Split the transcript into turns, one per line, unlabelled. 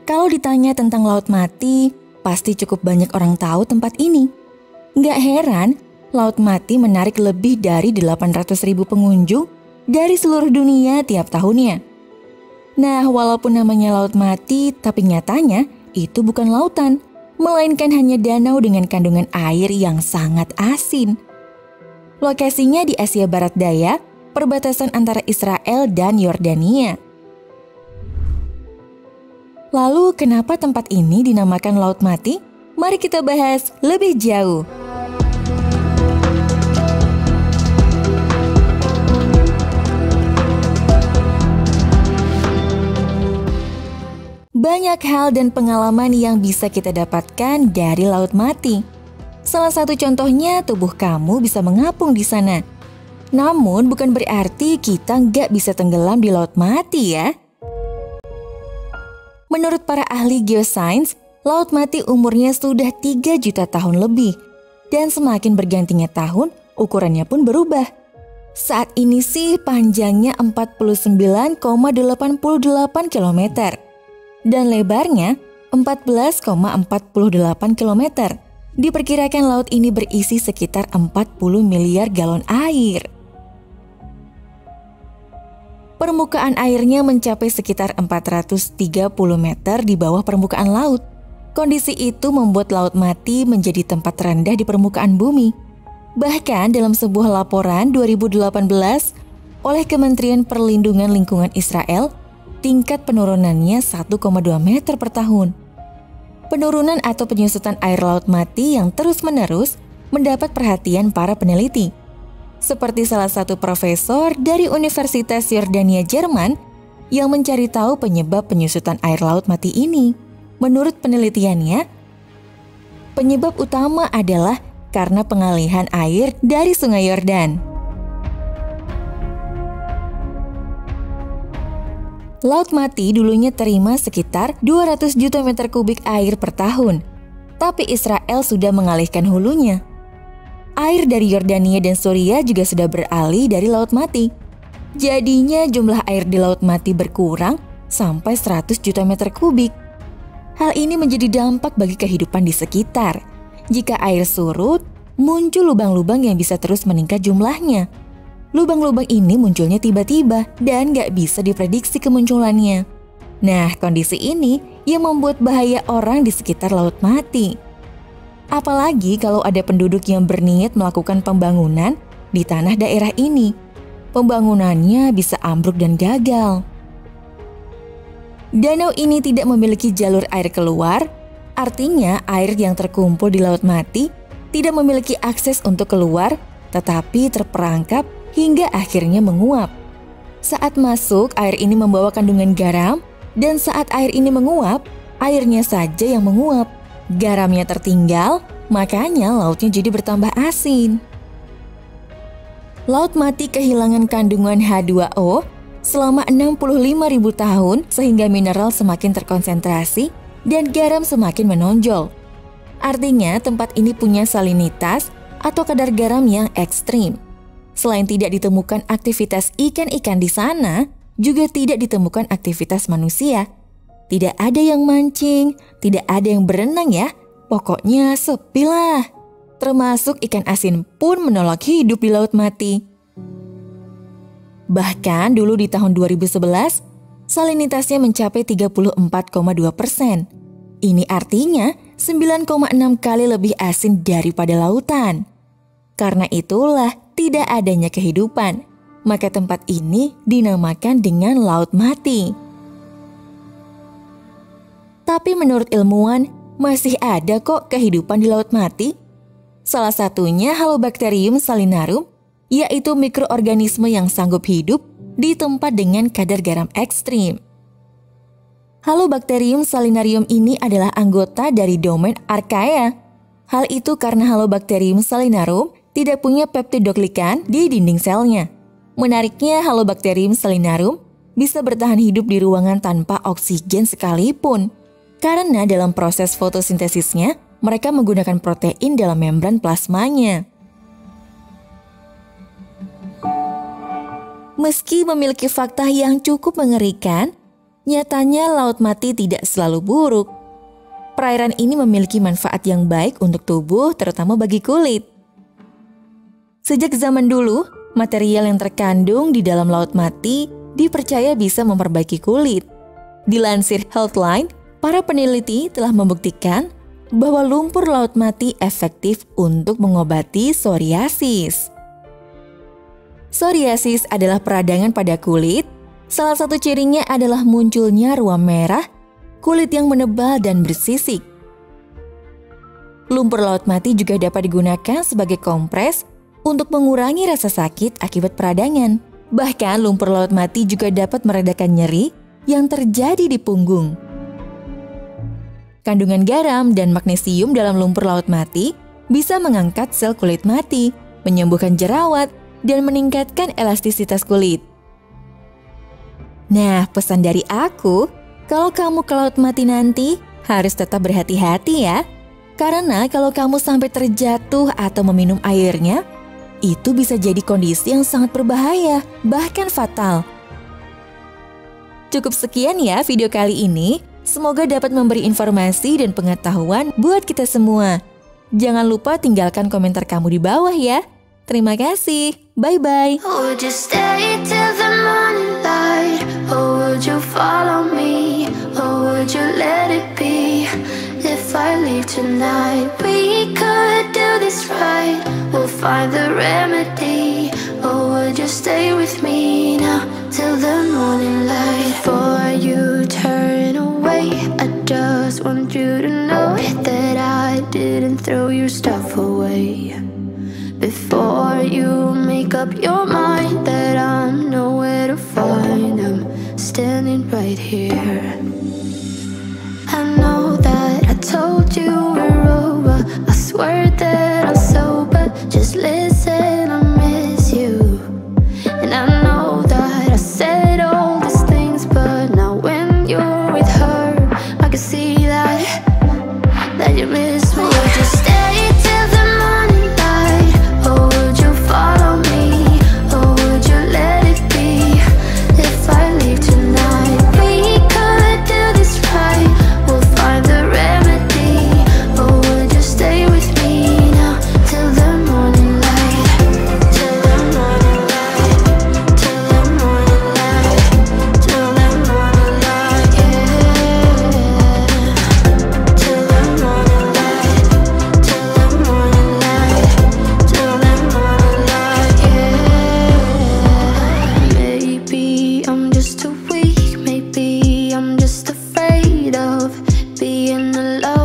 Kalau ditanya tentang Laut Mati, pasti cukup banyak orang tahu tempat ini. Nggak heran, Laut Mati menarik lebih dari 800.000 pengunjung dari seluruh dunia tiap tahunnya. Nah, walaupun namanya Laut Mati, tapi nyatanya itu bukan lautan, melainkan hanya danau dengan kandungan air yang sangat asin. Lokasinya di Asia Barat Daya, perbatasan antara Israel dan Yordania. Lalu kenapa tempat ini dinamakan Laut Mati? Mari kita bahas lebih jauh. Banyak hal dan pengalaman yang bisa kita dapatkan dari Laut Mati. Salah satu contohnya, tubuh kamu bisa mengapung di sana. Namun bukan berarti kita nggak bisa tenggelam di Laut Mati ya. Menurut para ahli geosains, Laut Mati umurnya sudah 3 juta tahun lebih. Dan semakin bergantinya tahun, ukurannya pun berubah. Saat ini sih panjangnya 49,88 km. Dan lebarnya 14,48 km. Diperkirakan laut ini berisi sekitar 40 miliar galon air. Permukaan airnya mencapai sekitar 430 meter di bawah permukaan laut. Kondisi itu membuat Laut Mati menjadi tempat terendah di permukaan bumi. Bahkan dalam sebuah laporan 2018 oleh Kementerian Perlindungan Lingkungan Israel, tingkat penurunannya 1,2 meter per tahun. Penurunan atau penyusutan air Laut Mati yang terus-menerus mendapat perhatian para peneliti. Seperti salah satu profesor dari Universitas Yordania Jerman yang mencari tahu penyebab penyusutan air Laut Mati ini. Menurut penelitiannya, penyebab utama adalah karena pengalihan air dari Sungai Yordan. Laut Mati dulunya terima sekitar 200 juta meter kubik air per tahun, tapi Israel sudah mengalihkan hulunya. Air dari Yordania dan Suriah juga sudah beralih dari Laut Mati. Jadinya jumlah air di Laut Mati berkurang sampai 100 juta meter kubik. Hal ini menjadi dampak bagi kehidupan di sekitar. Jika air surut, muncul lubang-lubang yang bisa terus meningkat jumlahnya. Lubang-lubang ini munculnya tiba-tiba dan gak bisa diprediksi kemunculannya. Nah, kondisi ini yang membuat bahaya orang di sekitar Laut Mati. Apalagi kalau ada penduduk yang berniat melakukan pembangunan di tanah daerah ini. Pembangunannya bisa ambruk dan gagal. Danau ini tidak memiliki jalur air keluar, artinya air yang terkumpul di Laut Mati tidak memiliki akses untuk keluar, tetapi terperangkap hingga akhirnya menguap. Saat masuk, air ini membawa kandungan garam, dan saat air ini menguap, airnya saja yang menguap. Garamnya tertinggal, makanya lautnya jadi bertambah asin. Laut Mati kehilangan kandungan H2O selama 65.000 tahun sehingga mineral semakin terkonsentrasi dan garam semakin menonjol. Artinya tempat ini punya salinitas atau kadar garam yang ekstrim. Selain tidak ditemukan aktivitas ikan-ikan di sana, juga tidak ditemukan aktivitas manusia. Tidak ada yang mancing, tidak ada yang berenang ya. Pokoknya sepi lah. Termasuk ikan asin pun menolak hidup di Laut Mati. Bahkan dulu di tahun 2011, salinitasnya mencapai 34,2%. Ini artinya 9,6 kali lebih asin daripada lautan. Karena itulah tidak adanya kehidupan, maka tempat ini dinamakan dengan Laut Mati. Tapi menurut ilmuwan, masih ada kok kehidupan di Laut Mati. Salah satunya Halobacterium salinarum, yaitu mikroorganisme yang sanggup hidup di tempat dengan kadar garam ekstrim. Halobacterium salinarium ini adalah anggota dari domain Archaea. Hal itu karena Halobacterium salinarum tidak punya peptidoglikan di dinding selnya. Menariknya, Halobacterium salinarum bisa bertahan hidup di ruangan tanpa oksigen sekalipun. Karena dalam proses fotosintesisnya, mereka menggunakan protein dalam membran plasmanya. Meski memiliki fakta yang cukup mengerikan, nyatanya Laut Mati tidak selalu buruk. Perairan ini memiliki manfaat yang baik untuk tubuh, terutama bagi kulit. Sejak zaman dulu, material yang terkandung di dalam Laut Mati dipercaya bisa memperbaiki kulit. Dilansir Healthline, para peneliti telah membuktikan bahwa lumpur Laut Mati efektif untuk mengobati psoriasis. Psoriasis adalah peradangan pada kulit. Salah satu cirinya adalah munculnya ruam merah, kulit yang menebal dan bersisik. Lumpur Laut Mati juga dapat digunakan sebagai kompres untuk mengurangi rasa sakit akibat peradangan. Bahkan lumpur Laut Mati juga dapat meredakan nyeri yang terjadi di punggung. Kandungan garam dan magnesium dalam lumpur Laut Mati bisa mengangkat sel kulit mati, menyembuhkan jerawat, dan meningkatkan elastisitas kulit. Nah, pesan dari aku, kalau kamu ke Laut Mati nanti, harus tetap berhati-hati ya. Karena kalau kamu sampai terjatuh atau meminum airnya, itu bisa jadi kondisi yang sangat berbahaya, bahkan fatal. Cukup sekian ya video kali ini. Semoga dapat memberi informasi dan pengetahuan buat kita semua. Jangan lupa tinggalkan komentar kamu di bawah ya. Terima kasih. Bye-bye.
Would you stay till the morning light? Or would you follow me? Or would you let it be? If I leave tonight, we could do this right. We'll find the remedy. Or would you stay with me now till the morning light? Before you turn away, I just want you to know that I didn't throw your stuff away. Before you make up your mind that I'm nowhere to find, I'm standing right here. I know that I told you we're over, I swear that I'm sober, just listen, I miss you. And I know that I said all these things, but now when you're with her, I can see that you miss me. Would you stay till the morning light? Or would you follow me? Or would you let it be? If I leave tonight, we could do this right. We'll find the remedy. Or would you stay with me now till the morning light? Till the morning light. Till the morning light. Till the morning light, yeah. Till the morning light. Till the morning light. Till the morning light, yeah. Maybe I'm just too weak. Maybe I'm just afraid of being alone.